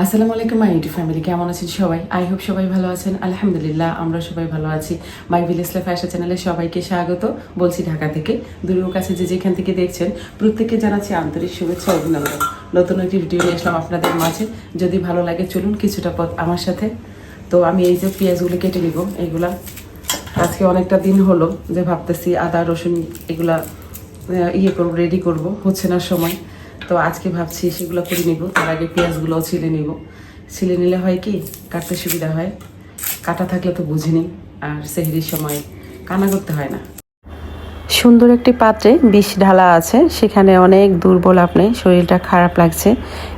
আসসালামু আলাইকুম my YouTube family, কেমন আছেন সবাই? আই হোপ সবাই ভালো আছেন। আলহামদুলিল্লাহ আমরা সবাই ভালো আছি। মাই ভিলেজ লাইফ ফ্যাশন চ্যানেলে সবাইকে স্বাগত বলছি ঢাকা থেকে। দূরেও কাছে যে যেখান থেকে দেখছেন প্রত্যেককে জানাচ্ছি আন্তরিক শুভেচ্ছা অভিনন্দন। নতুন একটি ভিডিও নিয়ে আসলাম আপনাদের মাঝে। যদি ভালো লাগে চলুন কিছুটা পথ আমার সাথে। তো আমি এই যে পেঁয়াজগুলো কেটে নিব, এইগুলা আজকে অনেকটা দিন হলো যে ভাবতেছি আদা রসুন এগুলা রেডি করব, হচ্ছে না সময়। তো আজকে ভাবছি সেগুলো করে নিব। তার আগে পেঁয়াজগুলোও ছিলে নিব। ছিলে নিলে হয় কি কাটতে সুবিধা হয়, কাটা থাকলে তো বুঝিনি, আর সেহরির সময় কানা করতে হয় না। সুন্দর একটি পাত্রে বিষ ঢালা আছে, সেখানে অনেক দুর্বল, আপনি শরীরটা খারাপ লাগছে,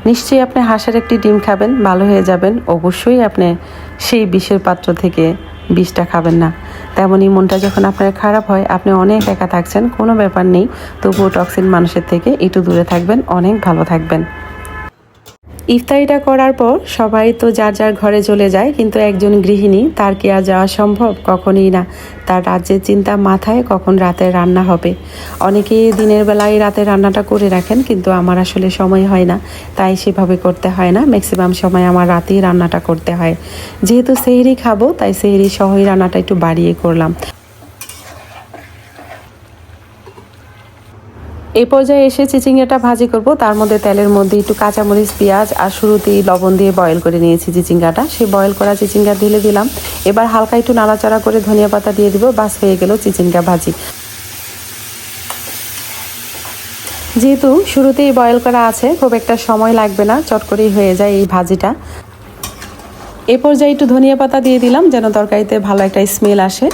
নিশ্চয়ই আপনি হাঁসের একটি ডিম খাবেন, ভালো হয়ে যাবেন। অবশ্যই আপনি সেই বিষের পাত্র থেকে বিষটা খাবেন না। তেমনই মনটা যখন আপনার খারাপ হয়, আপনি অনেক একা থাকছেন, কোনো ব্যাপার নেই, তবুও টক্সিন মানুষের থেকে একটু দূরে থাকবেন, অনেক ভালো থাকবেন। ইফতারিটা করার পর সবাই তো যার যার ঘরে চলে যায়, কিন্তু একজন গৃহিণী, তার কি আর যাওয়া সম্ভব? কখনই না। তার রাজ্যের চিন্তা মাথায়, কখন রাতের রান্না হবে। অনেকেই দিনের বেলায় রাতের রান্নাটা করে রাখেন, কিন্তু আমার আসলে সময় হয় না, তাই সেভাবে করতে হয় না। ম্যাক্সিমাম সময় আমার রাতেই রান্নাটা করতে হয়। যেহেতু সেহরি খাবো, তাই সেহরি সহই রান্নাটা একটু বাড়িয়ে করলাম। এই পর্যায়ে এসে চিচিঙ্গাটা ভাজি করব। তার মধ্যে তেলের মধ্যে একটু কাঁচামরিচ, পেঁয়াজ আর শুরুতেই লবণ দিয়ে বয়েল করে নিয়েছি চিচিঙ্গাটা। সেই বয়েল করা চিচিঙ্গা ঢেলে দিলাম। এবার হালকা একটু নাড়াচাড়া করে ধনিয়া পাতা দিয়ে দিব। বাস হয়ে গেল চিচিঙ্গা ভাজি। যেহেতু শুরুতেই বয়েল করা আছে, খুব একটা সময় লাগবে না, চট করেই হয়ে যায় এই ভাজিটা। এ পর্যায়ে একটু ধনিয়া পাতা দিয়ে দিলাম, যেন তরকারিতে ভালো একটা স্মেল আসে।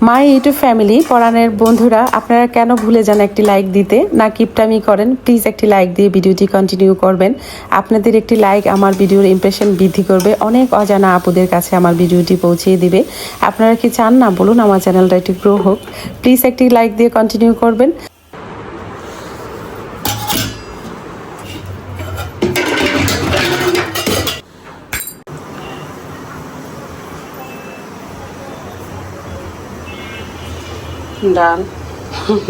মাই ইউটিউব ফ্যামিলি, পরাণের বন্ধুরা, আপনারা কেন ভুলে যান একটি লাইক দিতে? না কিপটামি করেন? প্লিজ একটি লাইক দিয়ে ভিডিওটি কন্টিনিউ করবেন। আপনাদের একটি লাইক আমার ভিডিওর ইমপ্রেশন বৃদ্ধি করবে, অনেক অজানা আপুদের কাছে আমার ভিডিওটি পৌঁছিয়ে দিবে। আপনারা কি চান না বলুন আমার চ্যানেলটা একটু গ্রো হোক? প্লিজ একটি লাইক দিয়ে কন্টিনিউ করবেন। ডাল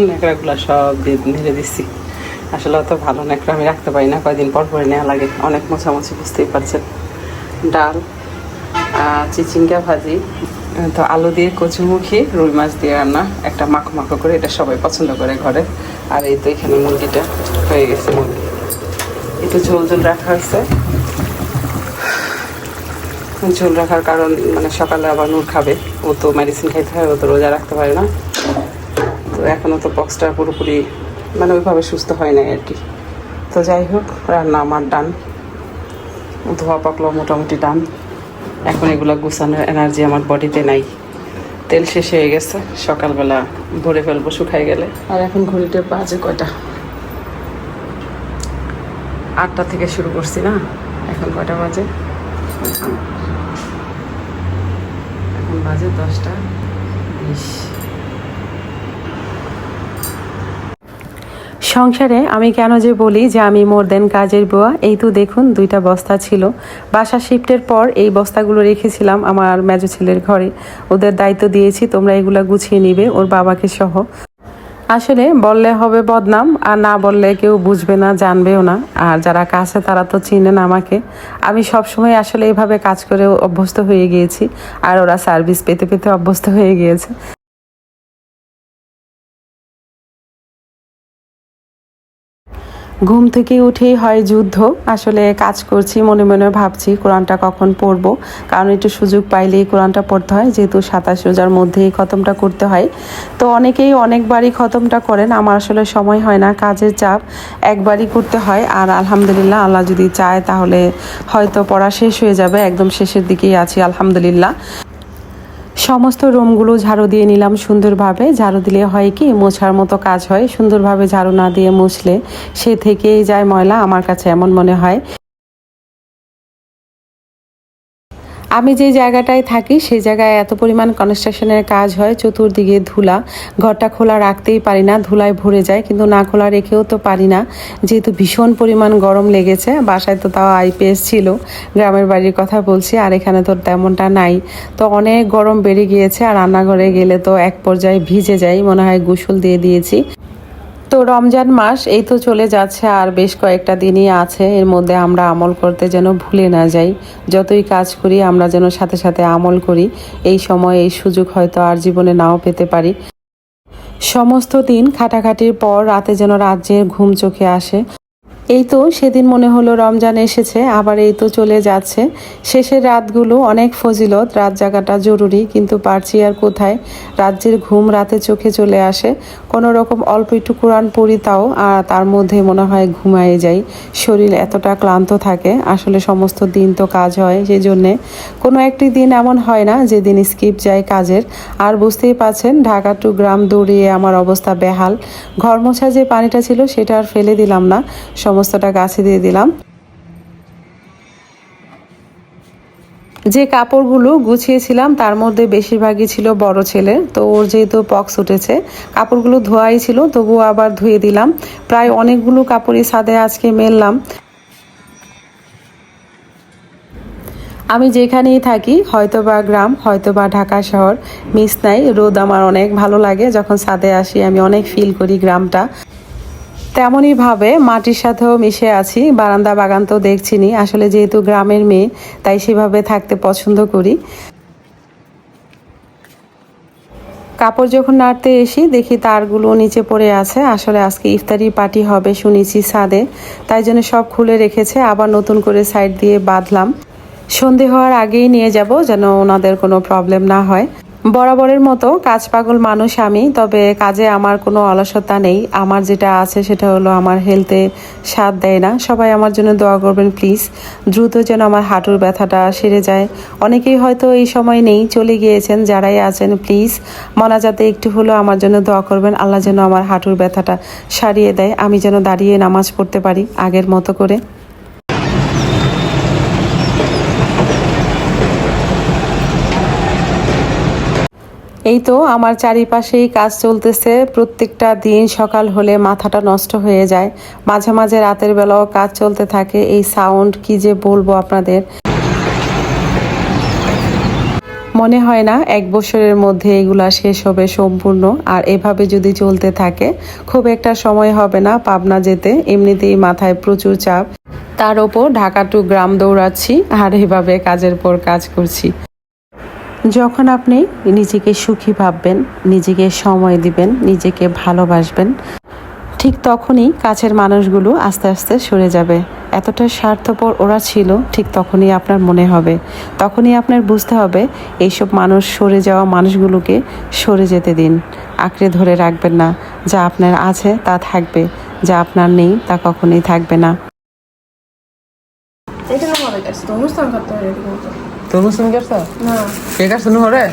ন্যাকড়াগুলো সব নেড়ে দিচ্ছি। আসলে অত ভালো ন্যাকড়া আমি রাখতে পারি না, কয়েকদিন পর পরে নেওয়া লাগে, অনেক মোছামুছি, বুঝতেই পারছেন। ডাল, চিচিঙ্গা ভাজি, তো আলু দিয়ে কচুমুখী, রুই মাছ দিয়ে রান্না, একটা মাখো মাখো করে, এটা সবাই পছন্দ করে ঘরে। আর এই তো এখানে মুরগিটা হয়ে গেছে, মুরগি একটু ঝোল ঝোল রাখা হয়েছে। ঝোল রাখার কারণ মানে সকালে আবার নূর খাবে, ও তো মেডিসিন খাইতে হয়, ও তো রোজা রাখতে পারে না। তো এখনও তো বক্সটা পুরোপুরি মানে ওইভাবে সুস্থ হয় নাই আর কি। তো যাই হোক, রান্না আমার ডান, ধোয়া পাকলো মোটামুটি ডান। এখন এগুলো গুছানোর এনার্জি আমার বডিতে নাই, তেল শেষ হয়ে গেছে, সকালবেলা ভরে ফেলবো শুকাই গেলে। আর এখন ঘড়িতে বাজে কয়টা? 8টা থেকে শুরু করছি না, এখন কয়টা বাজে? এখন বাজে 10টা 20। সংসারে আমি কেন যে বলি যে আমি মোর দেন কাজের বুয়া, এই তো দেখুন 2টা বস্তা ছিল। বাসা শিফটের পর এই বস্তাগুলো রেখেছিলাম আমার মেজো ছেলের ঘরে। ওদের দায়িত্ব দিয়েছি, তোমরা এগুলা গুছিয়ে নিবে ওর বাবাকে সহ। আসলে বললে হবে বদনাম, আর না বললে কেউ বুঝবে না, জানবেও না। আর যারা কাছে তারা তো চিনেন আমাকে। আমি সবসময় আসলে এইভাবে কাজ করে অভ্যস্ত হয়ে গিয়েছি, আর ওরা সার্ভিস পেতে পেতে অভ্যস্ত হয়ে গিয়েছে। ঘুম থেকে উঠেই হয় যুদ্ধ। আসলে কাজ করছি, মনে মনে ভাবছি কোরআনটা কখন পড়বো, কারণ একটু সুযোগ পাইলেই কোরআনটা পড়তে হয়, যেহেতু 27 রোজার মধ্যেই খতমটা করতে হয়। তো অনেকেই অনেকবারই খতমটা করেন, আমার আসলে সময় হয় না, কাজের চাপ, একবারই করতে হয়। আর আলহামদুলিল্লাহ, আল্লাহ যদি চায় তাহলে হয়তো পড়া শেষ হয়ে যাবে, একদম শেষের দিকেই আছি আলহামদুলিল্লাহ। সমস্ত রুমগুলো ঝাড়ু দিয়ে নিলাম সুন্দরভাবে। ঝাড়ু দিলে হয় কি, মোছার মতো কাজ হয়, সুন্দরভাবে ঝাড়ু না দিয়ে মুছলে সে থেকেই যায় ময়লা, আমার কাছে এমন মনে হয়। আমি যে জায়গাটায় থাকি সেই জায়গায় এত পরিমাণ কনস্ট্রাকশনের কাজ হয়, চতুর্দিকে ধুলা, ঘরটা খোলা রাখতেই পারি না, ধুলায় ভরে যায়, কিন্তু না খোলা রেখেও তো পারি না, যেহেতু ভীষণ পরিমাণ গরম লেগেছে। বাসায় তো তাও আইপিএস ছিল, গ্রামের বাড়ির কথা বলছি, আর এখানে তো তেমনটা নাই। তো অনেক গরম বেড়ে গিয়েছে, আর রান্নাঘরে গেলে তো এক পর্যায়ে ভিজে যাই, মনে হয় গোসল দিয়ে দিয়েছি। তো রমজান মাস এই তো চলে যাচ্ছে, আর বেশ কয়েকটা দিনই আছে। এর মধ্যে আমরা আমল করতে যেন ভুলে না যাই। যতই কাজ করি আমরা যেন সাথে সাথে আমল করি। এই সময় এই সুযোগ হয়তো আর জীবনে নাও পেতে পারি। সমস্ত দিন খাটাখাটির পর রাতে যেন রাজ্যের ঘুম চোখে আসে। এই তো সেদিন মনে হলো রমজান এসেছে, আবার এই তো চলে যাচ্ছে। শেষের রাতগুলো অনেক ফজিলত, রাত জাগাটা জরুরি, কিন্তু পারছি আর কোথায়। রাজ্যের ঘুম রাতে চোখে চলে আসে। কোনো রকম অল্প একটু কোরআন পড়ি তাও, আর তার মধ্যে মনে হয় ঘুমায়ে যাই। শরীর এতটা ক্লান্ত থাকে, আসলে সমস্ত দিন তো কাজ হয়, সেই জন্যে কোনো একটি দিন এমন হয় না যেদিন স্কিপ যায় কাজের। আর বুঝতেই পারছেন ঢাকা টু গ্রাম দৌড়িয়ে আমার অবস্থা বেহাল। ঘর মোছা যে পানিটা ছিল সেটা আর ফেলে দিলাম না, সমস্তটা গাছে দিয়ে দিলাম। যে কাপড়গুলো গুছিয়েছিলাম তার মধ্যে বেশিরভাগই ছিল বড় ছেলে, তো ওর যেহেতু পক্স উঠেছে, কাপড়গুলো ধোয়াই ছিল, তবুও আবার ধুয়ে দিলাম। প্রায় অনেকগুলো কাপড়ই ছাদে আজকে মেললাম। আমি যেখানেই থাকি, হয়তোবা গ্রাম হয়তোবা ঢাকা শহর, মিস নাই। রোদ আমার অনেক ভালো লাগে, যখন ছাদে আসি আমি অনেক ফিল করি গ্রামটা। তেমনই ভাবে মাটির সাথেও মিশে আছি। বারান্দা বাগান তো দেখছিনি, আসলে যেহেতু গ্রামের মেয়ে তাই সেভাবে থাকতে পছন্দ করি। কাপড় যখন নাড়তে এসি দেখি তারগুলো নিচে পড়ে আছে। আসলে আজকে ইফতারি পার্টি হবে শুনেছি ছাদে, তাই জন্য সব খুলে রেখেছে, আবার নতুন করে সাইড দিয়ে বাঁধলাম। সন্ধে হওয়ার আগেই নিয়ে যাব যেন ওনাদের কোনো প্রবলেম না হয়। বরাবরের মতো কাজ পাগল মানুষ আমি, তবে কাজে আমার কোনো অলসতা নেই। আমার যেটা আছে সেটা হলো আমার হেলথে সাথ দেয় না। সবাই আমার জন্য দোয়া করবেন প্লিজ, দ্রুত যেন আমার হাঁটুর ব্যথাটা সেরে যায়। অনেকেই হয়তো এই সময় নেই, চলে গিয়েছেন, যারাই আছেন প্লিজ মনাজাতে একটু হলেও আমার জন্য দোয়া করবেন। আল্লাহ যেন আমার হাঁটুর ব্যথাটা সারিয়ে দেয়, আমি যেন দাঁড়িয়ে নামাজ পড়তে পারি আগের মতো করে। এই তো আমার চারিপাশেই কাজ চলতেছে। প্রত্যেকটা দিন সকাল হলে মাথাটা নষ্ট হয়ে যায়। মাঝে মাঝে রাতের বেলাও কাজ চলতে থাকে। এই সাউন্ড কি যে বলবো আপনাদের, মনে হয় না 1 বছরের মধ্যে এগুলা শেষ হবে সম্পূর্ণ। আর এভাবে যদি চলতে থাকে খুব একটা সময় হবে না পাবনা যেতে, এমনিতেই মাথায় প্রচুর চাপ, তার ওপর ঢাকা টু গ্রাম দৌড়াচ্ছি আর এভাবে কাজের পর কাজ করছি। যখন আপনি নিজেকে সুখী ভাববেন, নিজেকে সময় দিবেন, নিজেকে ভালোবাসবেন, ঠিক তখনই কাছের মানুষগুলো আস্তে আস্তে সরে যাবে। এতটা স্বার্থপর ওরা ছিল, ঠিক তখনই আপনার মনে হবে, তখনই আপনার বুঝতে হবে এইসব মানুষ, সরে যাওয়া মানুষগুলোকে সরে যেতে দিন। আঁকড়ে ধরে রাখবেন না। যা আপনার আছে তা থাকবে, যা আপনার নেই তা কখনোই থাকবে না। তরমুজ তুমি কাটছো? না কে কাটছো নুহরে?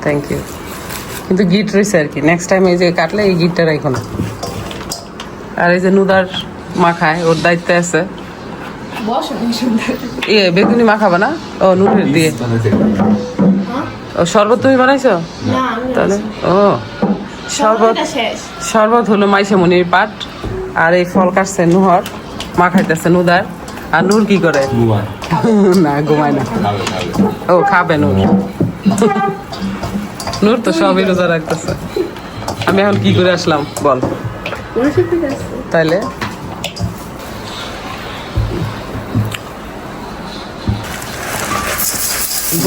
Thank you. কিন্তু গিট রয়েছে আর কি, নেক্সট টাইম এই যে কাটলে এই গিটটা রাখো না। আর এই যে নুদার মাখায়, ওর দায়িত্ব আছে। বেগুনি মাখাবা না? ও নুডের দিয়ে। ও শরবত তুমি বানাইছো? তাহলে ও শরবত, শরবত হলো মাইশামনির পাট, আর এই ফল কাটছে নুহর, মাখাইতেছে নুদার। আর নূর কি করে? না ঘুমায় না। ও খাবে নূর। নূর তো সবই রোজা রাখতেছে। আমি এখন কি করে আসলাম বল তাইলে?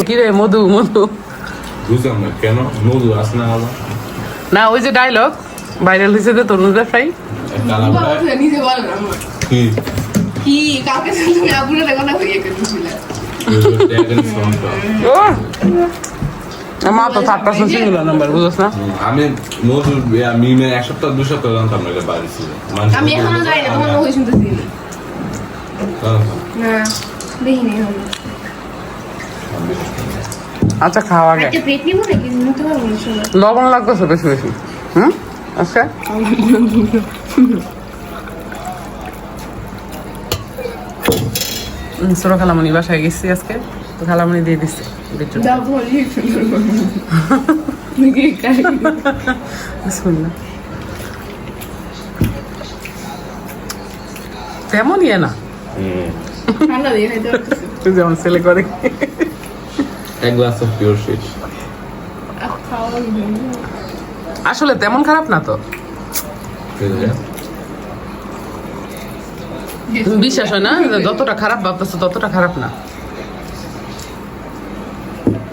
কি রে মধু? মধু বুঝলাম না কেন মধু আসে না আবার? না, ওই যে ডায়লগ ভাইরাল হয়েছে যে তরমুজের ফ্রাই। নিজে বলেন কি কি কালকে তুমি আপুরে দেখো না হইয়ে কেটেছিলে মা তো 3% ছিল নাম্বার, বুঝছ না? আমি মধু মিমে 1 সপ্তাহ 2 সপ্তাহ জানতাম না এটা বাড়ি ছিল। আমি এখনো যাই না, তোমার মুখে শুনতেছি না, দেখিনি আমি। আচ্ছা খাওয়া আগে। একটা প্লেট নিব নাকি? নিতে পারবো না সবাই। লবণ লাগতেছে বেশি বেশি। আচ্ছা ছোট খালামণি বাসায় গেছি আজকে, তো খালামণি দিয়ে দিচ্ছে বিট্টু। বিসমিল্লাহ। তেমন ইয়ে না, ঠান্ডা দিয়ে খাইতে পারতেছি। তুই যেমন ছেলে করে। এক গ্লাস অফ পিওর শেষ। আসলে তেমন খারাপ না তো, তুমি বিশ্বাস হয় না যতটা খারাপ ভাবতেছো ততটা খারাপ না,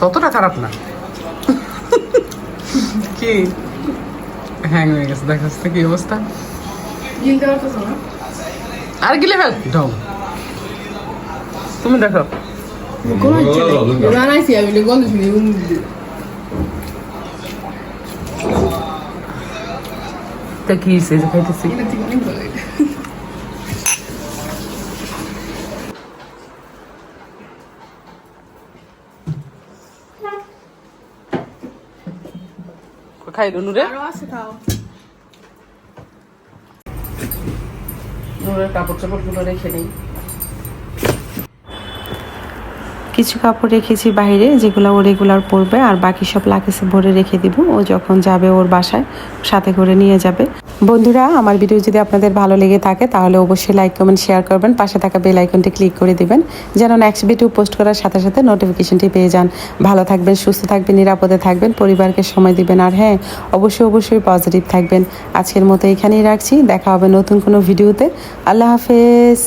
ততটা খারাপ না। কি হ্যাং হয়ে গেছে দেখাস তো কি অবস্থা। গিলতে পারতেছো না? আর গিলে ফেল ঢং। তুমি দেখো বানাইছি আমি গন্ধ শুনি তা কি হয়েছে যে খাইতেছি। এটা থেকে অনেক ভালো লাগে। খাইলো নুরে, আরো আছে খাও। নুরের কাপড় চাপড়গুলো রেখে নেই। কিছু কাপড় রেখেছি বাইরে যেগুলো ও রেগুলার পরবে, আর বাকি সব লাকেসে ভরে রেখে দিব। ও যখন যাবে ওর বাসায় সাথে করে নিয়ে যাবে। বন্ধুরা, আমার ভিডিও যদি আপনাদের ভালো লেগে থাকে তাহলে অবশ্যই লাইক কমেন্ট শেয়ার করবেন, পাশে থাকা বেল আইকনটি ক্লিক করে দিবেন যেন নেক্সট ভিডিও পোস্ট করার সাথে সাথে নোটিফিকেশনটি পেয়ে যান। ভালো থাকবেন, সুস্থ থাকবেন, নিরাপদে থাকবেন, পরিবারকে সময় দিবেন, আর হ্যাঁ অবশ্যই পজিটিভ থাকবেন। আজকের মতো এখানেই রাখছি, দেখা হবে নতুন কোনো ভিডিওতে। আল্লাহ হাফেজ।